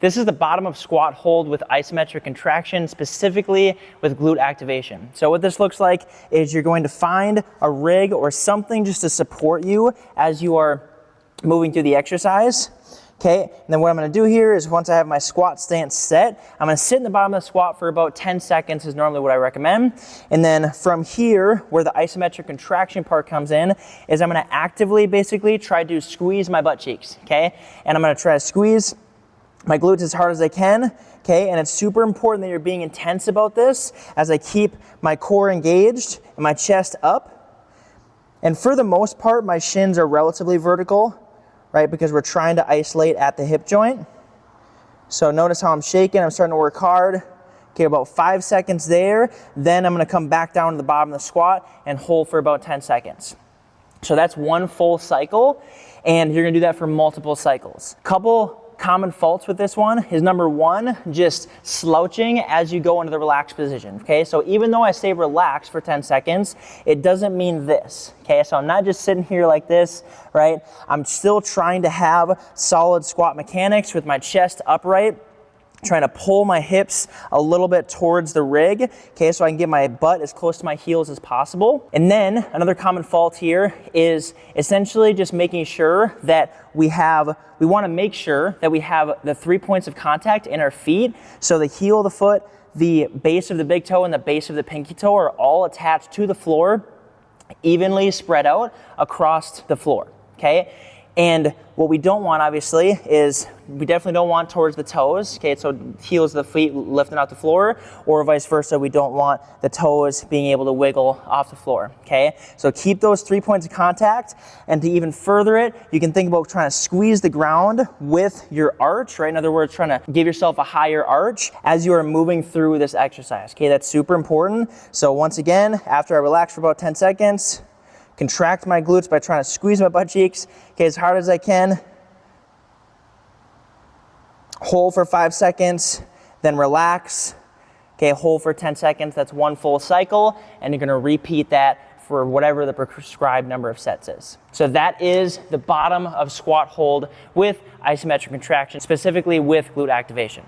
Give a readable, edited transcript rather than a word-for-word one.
This is the bottom of squat hold with isometric contraction, specifically with glute activation. So what this looks like is you're going to find a rig or something just to support you as you are moving through the exercise. Okay, and then what I'm going to do here is once I have my squat stance set, I'm going to sit in the bottom of the squat for about 10 seconds is normally what I recommend. And then from here, where the isometric contraction part comes in, is I'm going to actively basically try to squeeze my butt cheeks, okay? And I'm going to try to squeeze my glutes as hard as I can, okay? And it's super important that you're being intense about this as I keep my core engaged and my chest up. And for the most part, my shins are relatively vertical, right? Because we're trying to isolate at the hip joint. So notice how I'm shaking, I'm starting to work hard. Okay, about 5 seconds there. Then I'm gonna come back down to the bottom of the squat and hold for about 10 seconds. So that's one full cycle, and you're gonna do that for multiple cycles. Couple common faults with this one is number one, just slouching as you go into the relaxed position, okay? So even though I say relax for 10 seconds, it doesn't mean this, okay? So I'm not just sitting here like this, right? I'm still trying to have solid squat mechanics with my chest upright, trying to pull my hips a little bit towards the rig, okay, so I can get my butt as close to my heels as possible. And then another common fault here is essentially just making sure that we want to make sure that we have the 3 points of contact in our feet. So the heel of the foot, the base of the big toe, and the base of the pinky toe are all attached to the floor, evenly spread out across the floor, okay? And what we don't want, obviously, is we definitely don't want towards the toes, okay? So heels of the feet lifting off the floor, or vice versa, we don't want the toes being able to wiggle off the floor, okay? So keep those 3 points of contact, and to even further it, you can think about trying to squeeze the ground with your arch, right? In other words, trying to give yourself a higher arch as you are moving through this exercise, okay? That's super important. So once again, after I relax for about 10 seconds, contract my glutes by trying to squeeze my butt cheeks, okay, as hard as I can. Hold for 5 seconds, then relax. Okay, hold for 10 seconds, that's one full cycle, and you're gonna repeat that for whatever the prescribed number of sets is. So that is the bottom of squat hold with isometric contraction, specifically with glute activation.